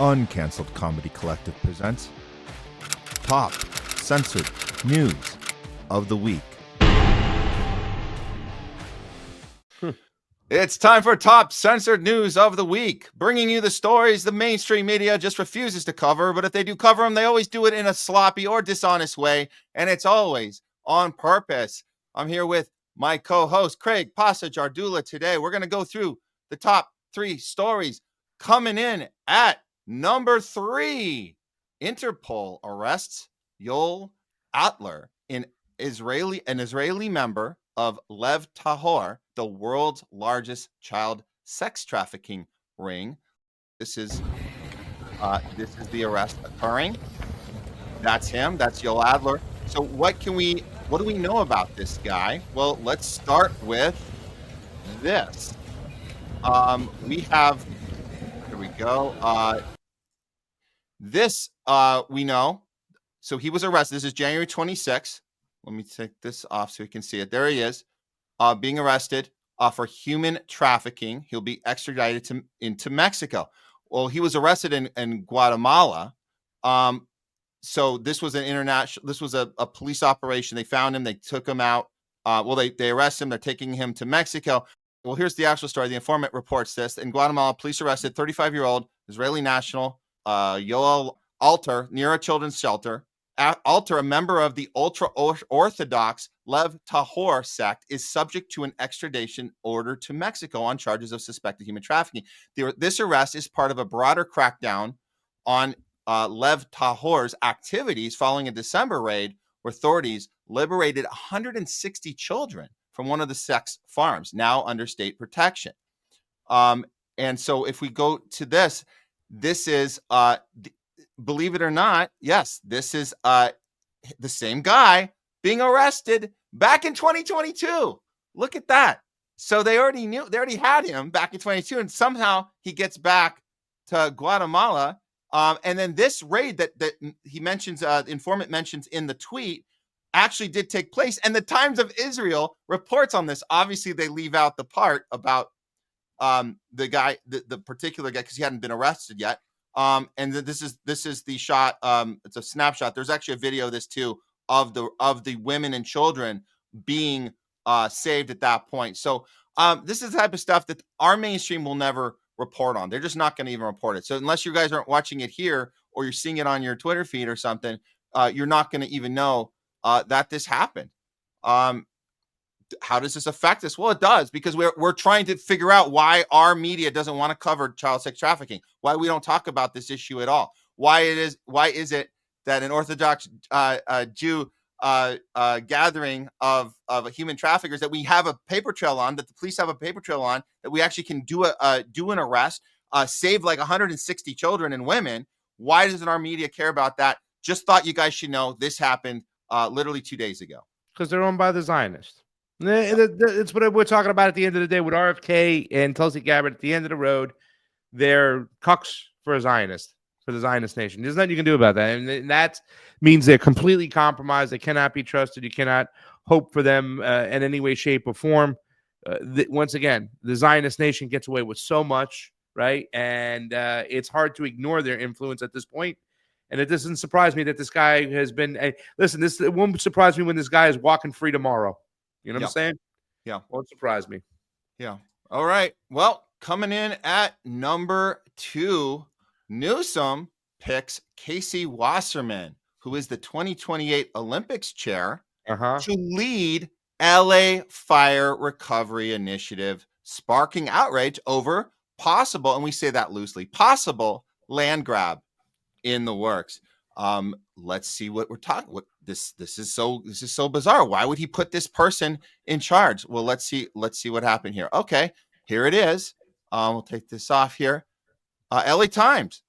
Uncanceled Comedy Collective presents Top Censored News of the Week. It's time for Top Censored News of the Week, bringing you the stories the mainstream media just refuses to cover, but if they do cover them, they always do it in a sloppy or dishonest way, and it's always on purpose. I'm here with my co-host, Craig Pasa Jardula. Today, we're going to go through the top 3 stories. Coming in at number 3, Interpol arrests Yoel Adler, an Israeli member of Lev Tahor, the world's largest child sex trafficking ring. This is the arrest occurring. That's him. That's Yoel Adler. So what do we know about this guy? Well, let's start with this. We have, here we go. We know. So he was arrested. This is January 26th. Let me take this off so you can see it. There he is, being arrested for human trafficking. He'll be extradited into Mexico. Well, he was arrested in Guatemala. So this was a police operation. They found him. They took him out. They arrested him. They're taking him to Mexico. Well, here's the actual story. The informant reports this. In Guatemala, police arrested 35-year-old Israeli national Yoel Adler near a children's shelter. Adler, a member of the ultra-Orthodox Lev Tahor sect, is subject to an extradition order to Mexico on charges of suspected human trafficking. This arrest is part of a broader crackdown on Lev Tahor's activities following a December raid where authorities liberated 160 children from one of the sect's farms, now under state protection. And so if we go to this is believe it or not, yes, this is the same guy being arrested back in 2022. Look at that. So they already had him back in 2022, and somehow he gets back to Guatemala. And then this raid that he mentions, the informant mentions in the tweet, actually did take place. And the Times of Israel reports on this. Obviously, they leave out the part about the guy, the particular guy, because he hadn't been arrested yet. And this is the shot. It's a snapshot. There's actually a video of this too of the women and children being saved at that point. So this is the type of stuff that our mainstream will never report on. They're just not going to even report it. So unless you guys aren't watching it here or you're seeing it on your Twitter feed or something, you're not going to even know that this happened. How does this affect us? Well, it does, because we're trying to figure out why our media doesn't want to cover child sex trafficking, why we don't talk about this issue at all, why is it that an Orthodox Jew gathering of human traffickers that we have a paper trail on, that the police have a paper trail on, that we actually can do an arrest, save like 160 children and women. Why doesn't our media care about that? Just thought you guys should know this happened literally 2 days ago. Because they're owned by the Zionists. It's what we're talking about at the end of the day with RFK and Tulsi Gabbard at the end of the road. They're cucks for a Zionist, for the Zionist nation. There's nothing you can do about that. And that means they're completely compromised. They cannot be trusted. You cannot hope for them in any way, shape, or form. Once again, the Zionist nation gets away with so much, right? And it's hard to ignore their influence at this point. And it doesn't surprise me that this guy has been it won't surprise me when this guy is walking free tomorrow. You know what I'm saying? Yeah. Won't surprise me. Yeah. All right. Well, coming in at number 2, Newsom picks Casey Wasserman, who is the 2028 Olympics chair, to lead LA Fire Recovery Initiative, sparking outrage over possible, and we say that loosely, possible land grab in the works. Let's see what we're talking. This is so bizarre. Why would he put this person in charge? Well, let's see what happened here. Okay, here it is. We'll take this off here. LA Times,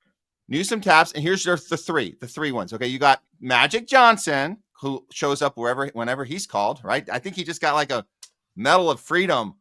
Newsom taps, and here's the three ones. Okay, you got Magic Johnson, who shows up whenever he's called. Right? I think he just got like a Medal of Freedom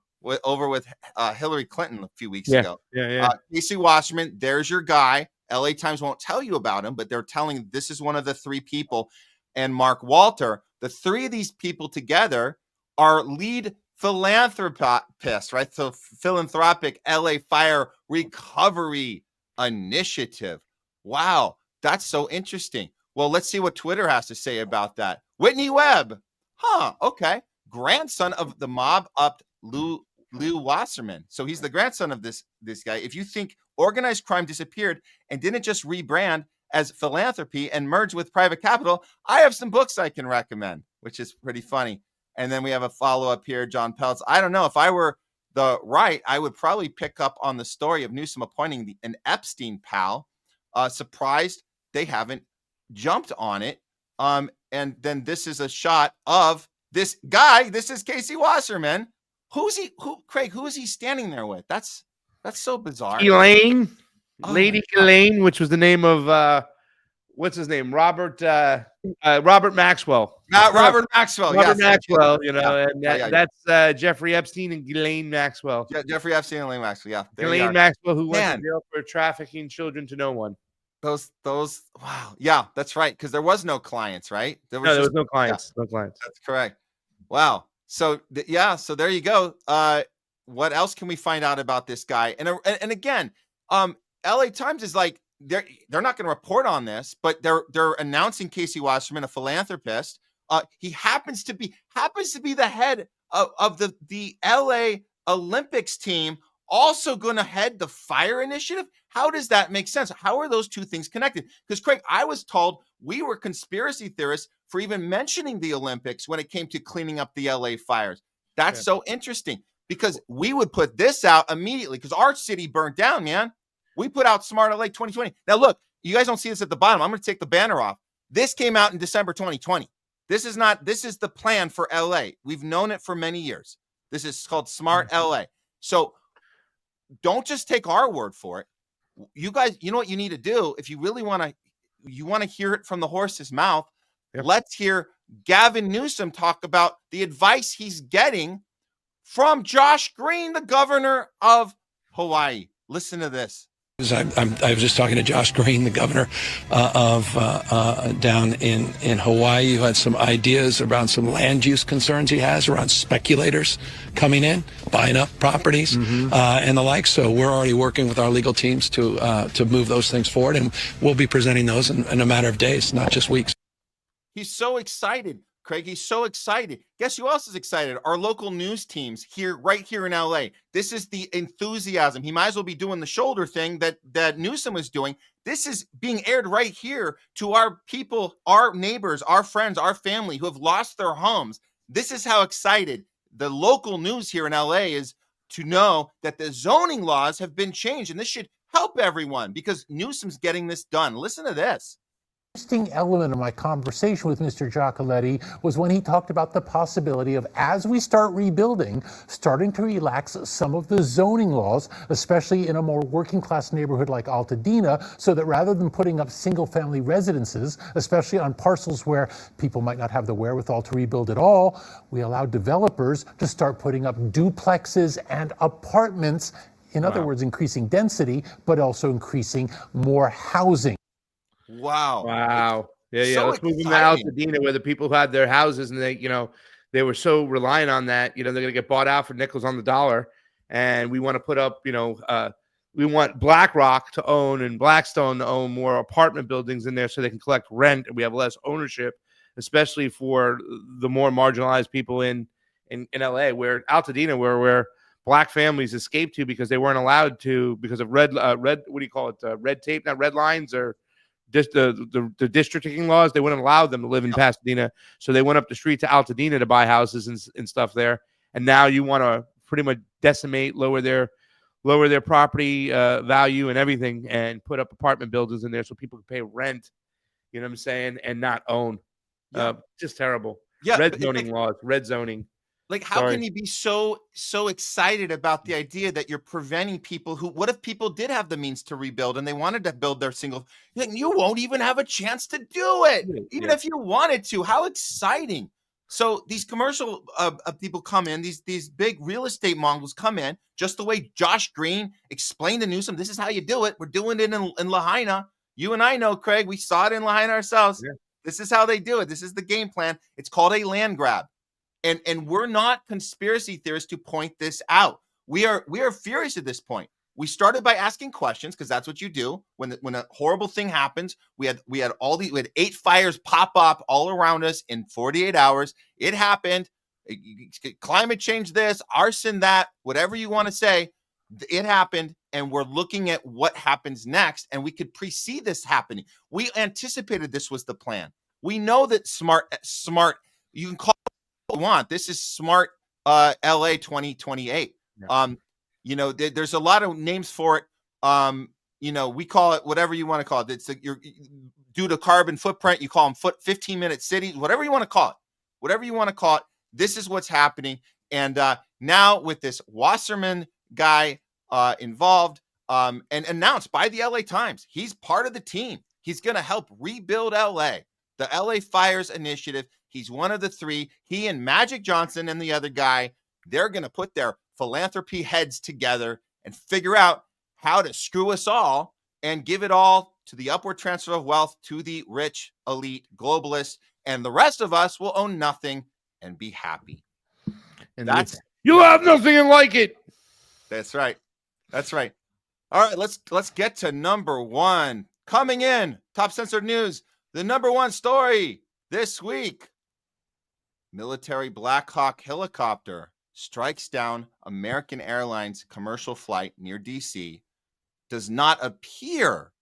over with Hillary Clinton a few weeks ago. Yeah. Casey Wasserman, there's your guy. LA Times won't tell you about him, but they're telling this is one of the 3 people. And Mark Walter, the 3 of these people together are lead philanthropists, right? So philanthropic LA Fire Recovery Initiative. Wow, that's so interesting. Well, let's see what Twitter has to say about that. Whitney Webb. Huh, okay. Grandson of the mob upped Lou Wasserman. So he's the grandson of this guy. If you think organized crime disappeared and didn't just rebrand as philanthropy and merge with private capital, I have some books I can recommend, which is pretty funny. And then we have a follow-up here, John Peltz. I don't know. If I were the right, I would probably pick up on the story of Newsom appointing an Epstein pal. Surprised they haven't jumped on it. And then this is a shot of this guy. This is Casey Wasserman. Who's he? Craig? Who is he standing there with? That's so bizarre. Elaine, Oh Lady Elaine, which was the name of what's his name? Robert Maxwell. Robert Maxwell. Robert yes. Maxwell. You know, Yeah. and Yeah. that's Jeffrey Epstein and Ghislaine Maxwell. Jeffrey Epstein and Elaine Maxwell. Yeah, Ghislaine Maxwell, who went to jail for trafficking children to no one. Those. Wow. Yeah, that's right. Because there was no clients, right? There was no clients. Yeah. No clients. That's correct. Wow. So so there you go. What else can we find out about this guy? And again, LA Times is like they're not going to report on this, but they're announcing Casey Wasserman, a philanthropist. He happens to be the head of the LA Olympics team, also going to head the fire initiative. How does that make sense? How are those two things connected? Because Craig, I was told we were conspiracy theorists for even mentioning the Olympics when it came to cleaning up the LA fires. That's so interesting because we would put this out immediately because our city burnt down, man. We put out Smart LA 2020. Now, look, you guys don't see this at the bottom. I'm going to take the banner off. This came out in December 2020. This is the plan for LA. We've known it for many years. This is called Smart LA. So don't just take our word for it. You guys, you know what you need to do if you really want to hear it from the horse's mouth. Yep. Let's hear Gavin Newsom talk about the advice he's getting from Josh Green, the governor of Hawaii. Listen to this. I was just talking to Josh Green, the governor of down in Hawaii, who had some ideas around some land use concerns he has around speculators coming in, buying up properties, and the like. So we're already working with our legal teams to move those things forward, and we'll be presenting those in a matter of days, not just weeks. He's so excited, Craig. He's so excited. Guess who else is excited? Our local news teams right here in LA. This is the enthusiasm. He might as well be doing the shoulder thing that Newsom was doing. This is being aired right here to our people, our neighbors, our friends, our family who have lost their homes. This is how excited the local news here in LA is to know that the zoning laws have been changed. And this should help everyone because Newsom's getting this done. Listen to this. Interesting element of my conversation with Mr. Giacoletti was when he talked about the possibility of, as we start rebuilding, starting to relax some of the zoning laws, especially in a more working class neighborhood like Altadena, so that rather than putting up single family residences, especially on parcels where people might not have the wherewithal to rebuild at all, we allow developers to start putting up duplexes and apartments. In other words, increasing density, but also increasing more housing. Wow. Yeah. So let's move them to Altadena, where the people who had their houses and they were so reliant on that, they're going to get bought out for nickels on the dollar. And we want to put up, we want BlackRock to own and Blackstone to own more apartment buildings in there so they can collect rent and we have less ownership, especially for the more marginalized people in LA, where Altadena, where Black families escaped to because they weren't allowed to because of red tape, not red lines, or just the districting laws. They wouldn't allow them to live in Pasadena, so they went up the street to Altadena to buy houses and stuff there. And now you want to pretty much decimate, lower their property value and everything, and put up apartment buildings in there so people can pay rent. You know what I'm saying? And not own. Just terrible. Yeah, red zoning. Like, how can you be so excited about the idea that you're preventing people what if people did have the means to rebuild and they wanted to build their single, you won't even have a chance to do it. Even if you wanted to. How exciting. So these commercial people come in, these big real estate mongols come in, just the way Josh Green explained to Newsom, this is how you do it. We're doing it in Lahaina. You and I know, Craig, we saw it in Lahaina ourselves. Yeah. This is how they do it. This is the game plan. It's called a land grab. And we're not conspiracy theorists to point this out. We are furious at this point. We started by asking questions because that's what you do when a horrible thing happens. We had 8 fires pop up all around us in 48 hours. It happened. Climate change, this, arson, that, whatever you want to say, it happened, and we're looking at what happens next, and we could precede this happening. We anticipated this was the plan. We know that smart, you can call it what you want. This is smart LA 2028. Yeah. There's a lot of names for it. We call it whatever you want to call it. It's due to carbon footprint, you call them 15-minute cities, whatever you want to call it. This is what's happening. And now with this Wasserman guy involved and announced by the LA Times, he's part of the team. He's going to help rebuild LA, the LA Fires Initiative. He's one of the 3. He and Magic Johnson and the other guy, they're going to put their philanthropy heads together and figure out how to screw us all and give it all to the upward transfer of wealth to the rich, elite, globalists, and the rest of us will own nothing and be happy. And you'll have nothing and like it. That's right. All right, let's get to number 1. Coming in, top censored news, the number 1 story this week. Military Black Hawk helicopter strikes down American Airlines commercial flight near DC. Does not appear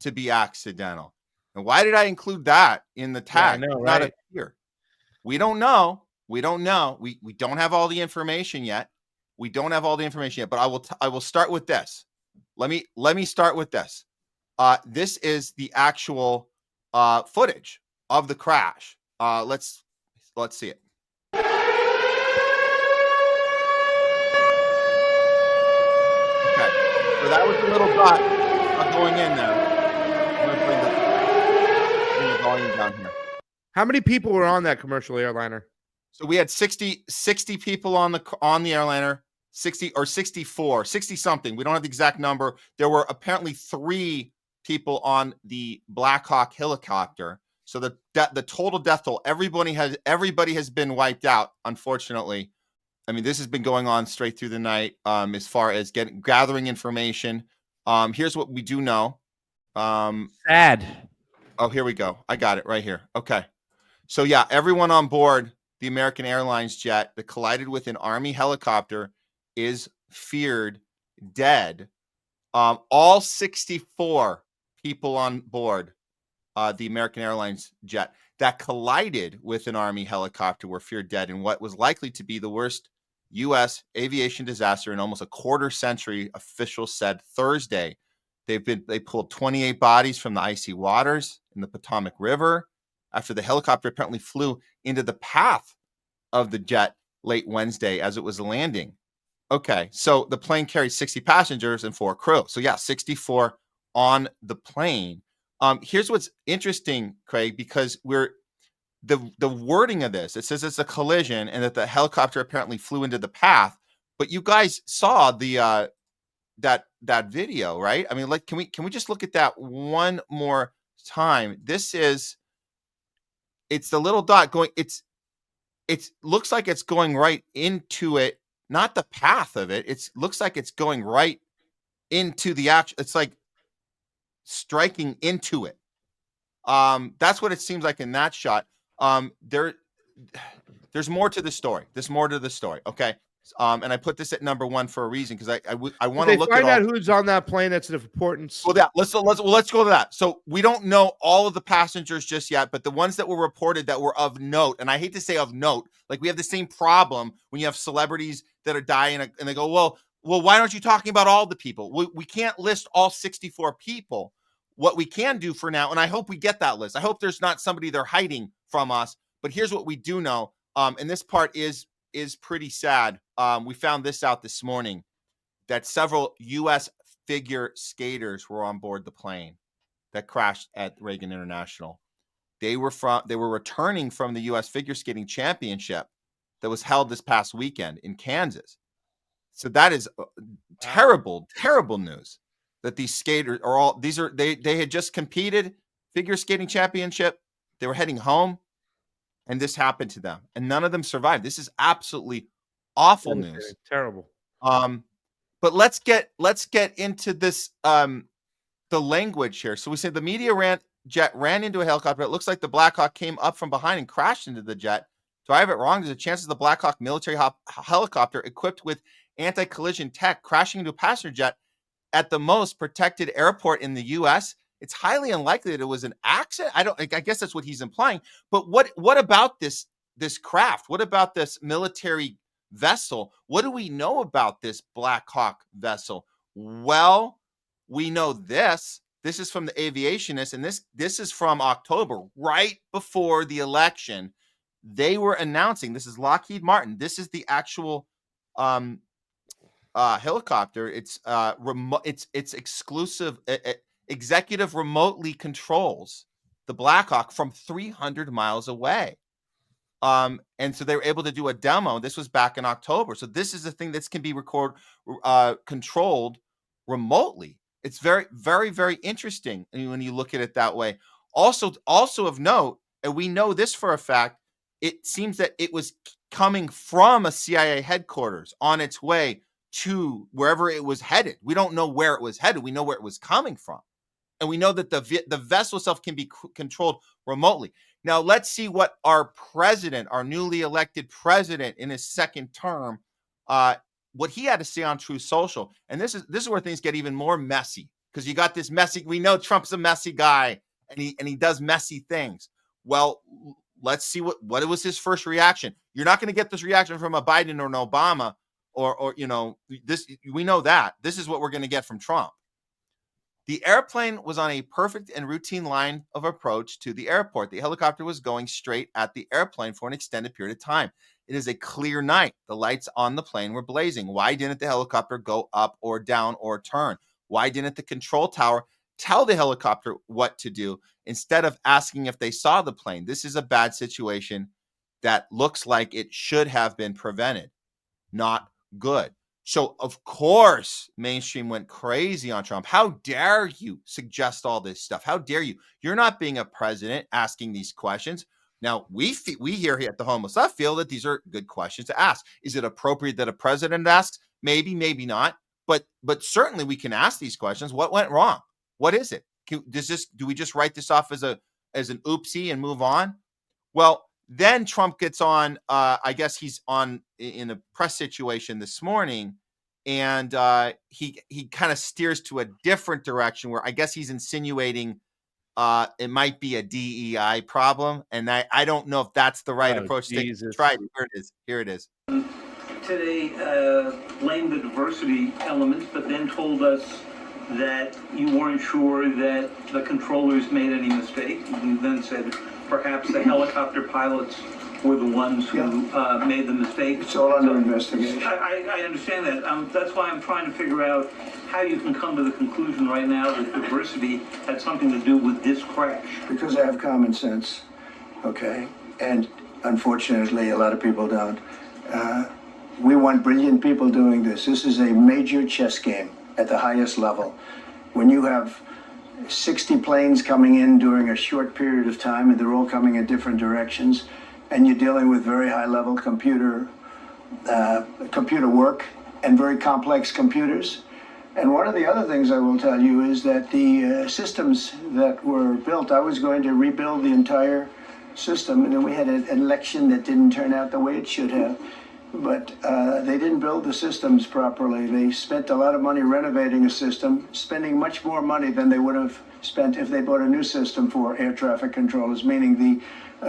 to be accidental. And why did I include that in the tag? Yeah, I know, Not right? appear. We don't know. We don't have all the information yet. But I will start with this. Let me start with this. This is the actual footage of the crash. Let's see it. Okay, so that was the little dot going in there. I'm gonna bring the volume down here. How many people were on that commercial airliner? So we had 60 people on the airliner, 60 or 64, 60 something. We don't have the exact number. There were apparently 3 people on the Black Hawk helicopter. So the total death toll, everybody has been wiped out, unfortunately. I mean, this has been going on straight through the night as far as gathering information. Here's what we do know. Sad. Oh, here we go. I got it right here. Okay. So yeah, everyone on board the American Airlines jet that collided with an Army helicopter is feared dead. All 64 people on board the American Airlines jet that collided with an Army helicopter were feared dead in what was likely to be the worst U.S. aviation disaster in almost a quarter century, officials said Thursday. They pulled 28 bodies from the icy waters in the Potomac River after the helicopter apparently flew into the path of the jet late Wednesday as it was landing. Okay, so the plane carried 60 passengers and 4 crew. So yeah, 64 on the plane. Here's what's interesting, Craig, because the wording of this, it says it's a collision and that the helicopter apparently flew into the path. But you guys saw the that video, right? I mean, like, can we just look at that one more time? It's the little dot going. It looks like it's going right into it, not the path of it. It looks like it's going right into the action. It's like striking into it. That's what it seems like in that shot. There's more to the story. Okay. And I put this at number 1 for a reason because I want to look at find out who's on that plane. That's of importance. Well, yeah, let's go to that. So we don't know all of the passengers just yet, but the ones that were reported that were of note, and I hate to say of note, like we have the same problem when you have celebrities that are dying and they go, well, why aren't you talking about all the people? We can't list all 64 people. What we can do for now, and I hope we get that list. I hope there's not somebody they're hiding from us. But here's what we do know, and this part is pretty sad. We found this out this morning that several U.S. figure skaters were on board the plane that crashed at Reagan International. They were returning from the U.S. Figure Skating Championship that was held this past weekend in Kansas. So that is terrible, terrible news that these skaters are all they had just competed figure skating championship. They were heading home and this happened to them and none of them survived. This is absolutely awful news. Terrible. But let's get into this the language here. So we say the jet ran into a helicopter. It looks like the Black Hawk came up from behind and crashed into the jet. Do I have it wrong? There's a chance of the Black Hawk military helicopter equipped with anti-collision tech crashing into a passenger jet at the most protected airport in the U.S. It's highly unlikely that it was an accident. I guess that's what he's implying. But what about this craft? What about this military vessel? What do we know about this Black Hawk vessel? Well, we know this. This is from the Aviationist, and this is from October, right before the election. They were announcing, this is Lockheed Martin. This is the actual helicopter. It's remote. It's exclusive. Executive remotely controls the Black Hawk from 300 miles away. And so they were able to do a demo. This was back in October. So this is a thing that can be controlled remotely. It's very, very, very interesting when you look at it that way. Also of note, and we know this for a fact, it seems that it was coming from a CIA headquarters on its way to wherever it was headed. We don't know where it was headed. We know where it was coming from. And we know that the vessel itself can be controlled remotely. Now, let's see what our president, our newly elected president in his second term, what he had to say on Truth Social. And this is where things get even more messy, because you got this messy. We know Trump's a messy guy, and he does messy things. Well, let's see what was his first reaction. You're not going to get this reaction from a Biden or an Obama, or this. We know that. This is what we're going to get from Trump. The airplane was on a perfect and routine line of approach to the airport. The helicopter was going straight at the airplane for an extended period of time. It is a clear night. The lights on the plane were blazing. Why didn't the helicopter go up or down or turn? Why didn't the control tower tell the helicopter what to do instead of asking if they saw the plane? This is a bad situation that looks like it should have been prevented. Not good. So, of course, mainstream went crazy on Trump. How dare you suggest all this stuff? How dare you? You're not being a president asking these questions. Now, we here at the Homeless Left feel that these are good questions to ask. Is it appropriate that a president asks? Maybe, maybe not. But certainly we can ask these questions. What went wrong? What is it? Do we just write this off as an oopsie and move on? Well, then Trump gets on, I guess he's on in a press situation this morning, and he kind of steers to a different direction where I guess he's insinuating it might be a DEI problem, and I don't know if that's the right approach to try it. Here it is. Today blamed the diversity elements, but then told us that you weren't sure that the controllers made any mistake. You then said perhaps the helicopter pilots were the ones who made the mistake. It's all under investigation. I understand that. That's why I'm trying to figure out how you can come to the conclusion right now that diversity had something to do with this crash. Because I have common sense, okay? And unfortunately, a lot of people don't. We want brilliant people doing this. This is a major chess game at the highest level. When you have 60 planes coming in during a short period of time, and they're all coming in different directions, and you're dealing with very high-level computer work and very complex computers. And one of the other things I will tell you is that the systems that were built, I was going to rebuild the entire system, and then we had an election that didn't turn out the way it should have. But they didn't build the systems properly. They spent a lot of money renovating a system, spending much more money than they would have spent if they bought a new system for air traffic controllers, meaning the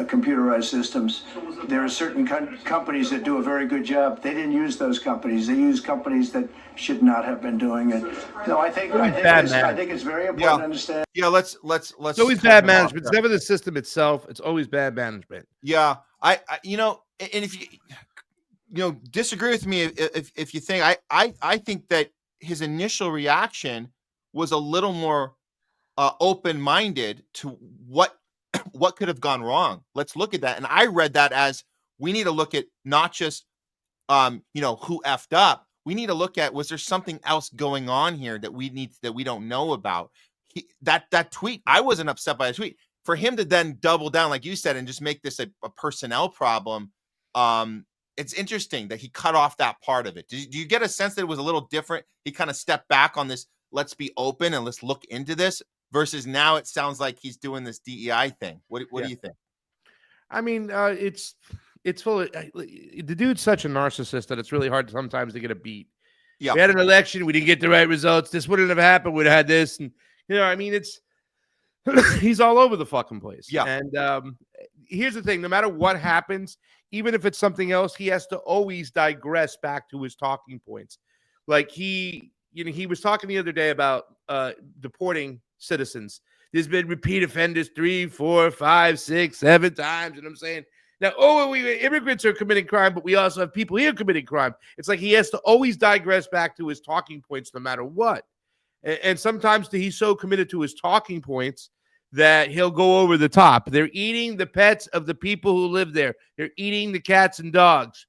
computerized systems. There are certain companies that do a very good job. They didn't use those companies. They used companies that should not have been doing it. No, I think it's very important to understand. Yeah, let's. It's always bad management. It's never the system itself. It's always bad management. Yeah, I and if you disagree with me if you think I think that his initial reaction was a little more open-minded to what could have gone wrong. Let's look at that. And I read that as we need to look at not just who effed up. We need to look at, was there something else going on here that we don't know about? That tweet, I wasn't upset by the tweet. For him to then double down, like you said, and just make this a personnel problem, it's interesting that he cut off that part of it. Do you get a sense that it was a little different? He kind of stepped back on this, let's be open and let's look into this, versus now it sounds like he's doing this DEI thing. What do you think? I mean, it's full of, the dude's such a narcissist that it's really hard sometimes to get a beat. Yeah. We had an election, we didn't get the right results. This wouldn't have happened. We'd have had this. And, I mean, it's, he's all over the fucking place. Yeah. And here's the thing, no matter what happens, even if it's something else, he has to always digress back to his talking points. Like he was talking the other day about deporting citizens. There's been repeat offenders 3, 4, 5, 6, 7 times. And I'm saying, now, immigrants are committing crime, but we also have people here committing crime. It's like he has to always digress back to his talking points no matter what. And sometimes he's so committed to his talking points that he'll go over the top. They're eating the pets of the people who live there. They're eating the cats and dogs,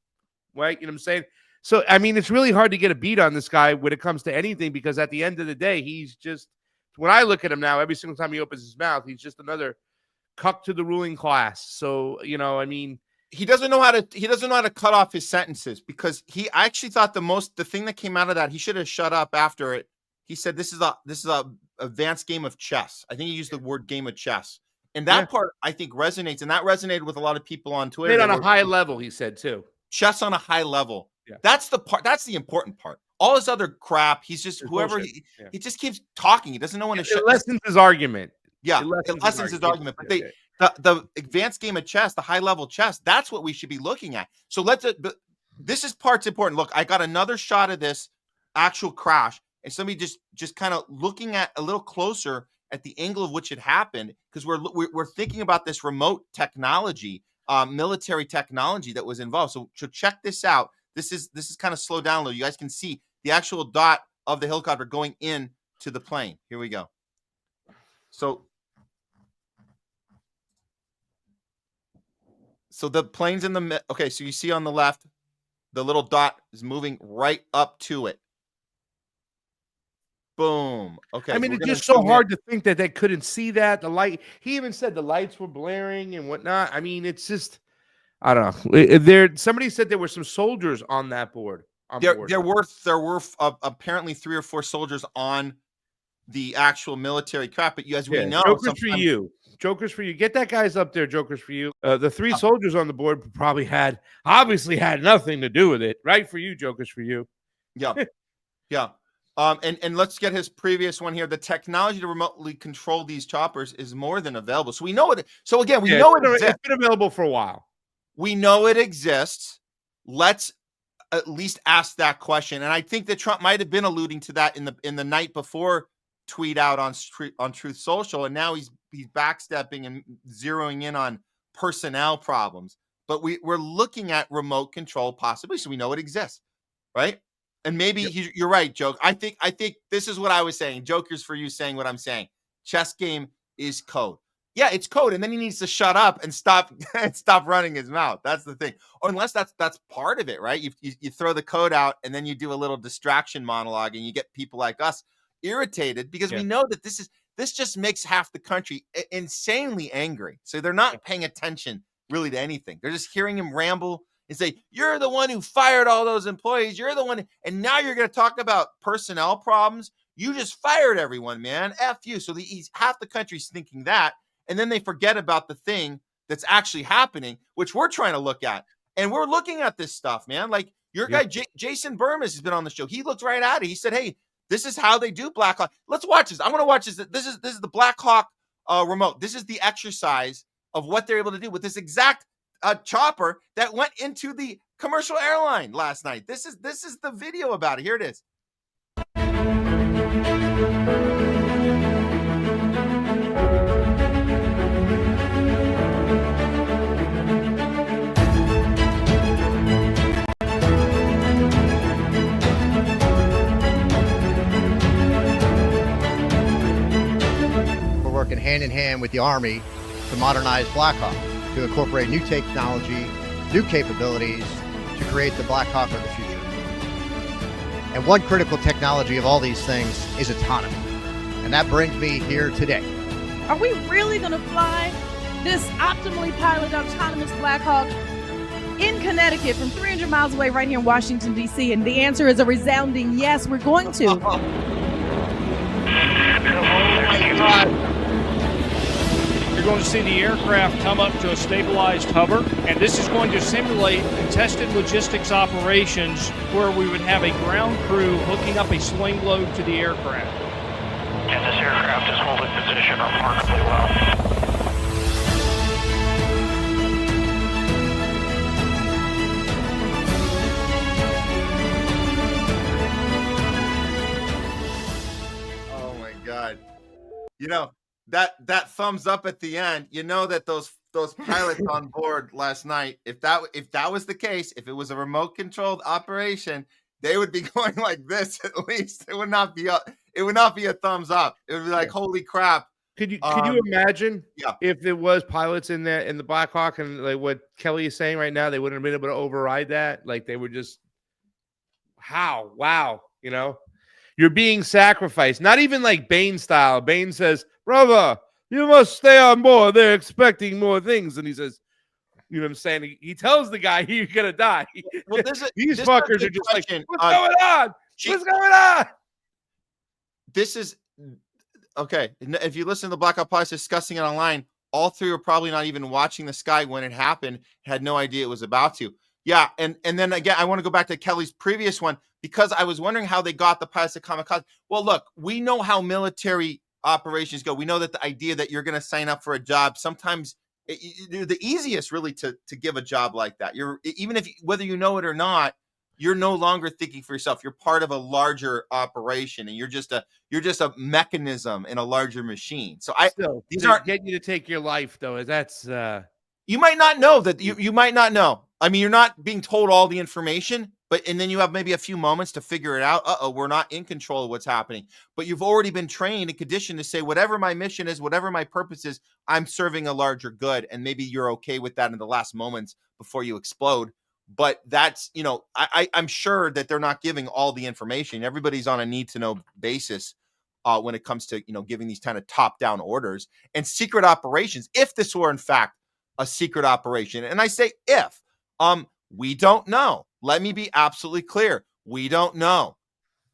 right? You know what I'm saying? So, I mean, it's really hard to get a beat on this guy when it comes to anything, because at the end of the day, he's just, when I look at him now, every single time he opens his mouth, he's just another cuck to the ruling class. So, I mean, he doesn't know how to cut off his sentences, because I actually thought the thing that came out of that, he should have shut up after it. He said, this is a advanced game of chess. I think he used the word game of chess. And that part, I think, resonates. And that resonated with a lot of people on Twitter. Played on a high level, he said, too. Chess on a high level. Yeah. That's the part. That's the important part. All this other crap, he's just he just keeps talking. He doesn't know when to shut. It lessens his argument. Yeah, it lessens his argument. But the advanced game of chess, the high level chess, that's what we should be looking at. So this is part's important. Look, I got another shot of this actual crash, and somebody just kind of looking at a little closer at the angle of which it happened, because we're thinking about this remote technology, military technology that was involved. So check this out. This is kind of slow down a little. You guys can see the actual dot of the helicopter going in to the plane. Here we go. So the plane's in the okay. So you see on the left, the little dot is moving right up to it. Boom. Okay. I mean, it's just so hard to think that they couldn't see that. The light. He even said the lights were blaring and whatnot. I mean, it's just, I don't know. Somebody said there were some soldiers on that board. There were apparently 3 or 4 soldiers on the actual military craft. But as we know, Jokers for you. Get that guy's up there. Jokers for you. The 3 soldiers on the board probably obviously had nothing to do with it. Right for you, Jokers for you. Yeah. Yeah. And let's get his previous one here. The technology to remotely control these choppers is more than available. So we know it. So again, we know it exists. It's been available for a while. We know it exists. Let's at least ask that question. And I think that Trump might have been alluding to that in the night before tweet out on Truth Social, and now he's backstepping and zeroing in on personnel problems. But we're looking at remote control possibly, so we know it exists, right? And maybe you're right, Joke. I think this is what I was saying. Jokers for you saying what I'm saying. Chess game is code. Yeah, it's code, and then he needs to shut up and stop running his mouth. That's the thing. Or unless that's part of it, right? You throw the code out, and then you do a little distraction monologue, and you get people like us irritated because we know that this just makes half the country insanely angry. So they're not paying attention really to anything. They're just hearing him ramble and say, "You're the one who fired all those employees. You're the one, and now you're going to talk about personnel problems. You just fired everyone, man. F you." So half the country's thinking that. And then they forget about the thing that's actually happening, which we're trying to look at. And we're looking at this stuff, man. Like your guy, Jason Burmis, has been on the show. He looked right at it. He said, "Hey, this is how they do Black Hawk. Let's watch this. I want to watch this. This is the Black Hawk remote. This is the exercise of what they're able to do with this exact chopper that went into the commercial airline last night. This is the video about it. Here it is. Working hand in hand with the Army to modernize Black Hawk, to incorporate new technology, new capabilities to create the Black Hawk of the future. And one critical technology of all these things is autonomy. And that brings me here today. Are we really going to fly this optimally piloted autonomous Black Hawk in Connecticut from 300 miles away right here in Washington, D.C.? And the answer is a resounding yes, we're going to. Oh my God. You're going to see the aircraft come up to a stabilized hover, and this is going to simulate contested logistics operations where we would have a ground crew hooking up a sling load to the aircraft. And this aircraft is holding position remarkably well. Oh my God. You know, that thumbs up at the end, you know that those pilots on board last night, if that was the case, if it was a remote controlled operation, they would be going like this at least. It would not be a thumbs up. It would be like, holy crap. Could you imagine if there was pilots in the Black Hawk and like what Kelly is saying right now, they wouldn't have been able to override that? Like they were just wow, you know, you're being sacrificed. Not even like Bane style. Bane says, "Brother, you must stay on board. They're expecting more things." And he says, you know what I'm saying? He tells the guy you're gonna die. Well, these fuckers are just like, what's going on? What's going on? This is okay. If you listen to the Black Ops pilots discussing it online, all three were probably not even watching the sky when it happened, had no idea it was about to. Yeah, and then again, I want to go back to Kelly's previous one because I was wondering how they got the pilots to kamikaze. Well, look, we know how military operations go. We know that the idea that you're going to sign up for a job, sometimes you're the easiest really to give a job like that. You're even if whether you know it or not, you're no longer thinking for yourself. You're part of a larger operation, and you're just a mechanism in a larger machine. So these aren't getting you to take your life though. That's you might not know that you might not know. I mean, you're not being told all the information, and then you have maybe a few moments to figure it out. We're not in control of what's happening. But you've already been trained and conditioned to say, whatever my mission is, whatever my purpose is, I'm serving a larger good. And maybe you're okay with that in the last moments before you explode. But that's, you know, I'm sure that they're not giving all the information. Everybody's on a need-to-know basis when it comes to, you know, giving these kind of top-down orders. And secret operations, if this were, in fact, a secret operation, and I say if, we don't know. Let me be absolutely clear. We don't know.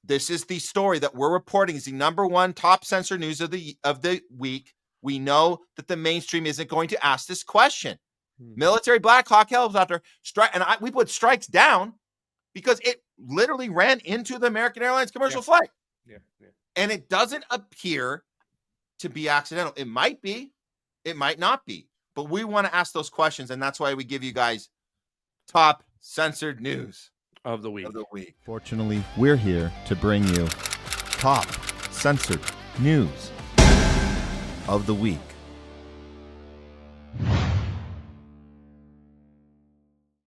This is the story that we're reporting is the number one top censored news of the week. We know that the mainstream isn't going to ask this question. Military Black Hawk helicopter strike, and we put strikes down because it literally ran into the American Airlines commercial flight. Yeah. And it doesn't appear to be accidental. It might be, it might not be, but we want to ask those questions, and that's why we give you guys top censored news of the week. Fortunately, we're here to bring you top censored news of the week.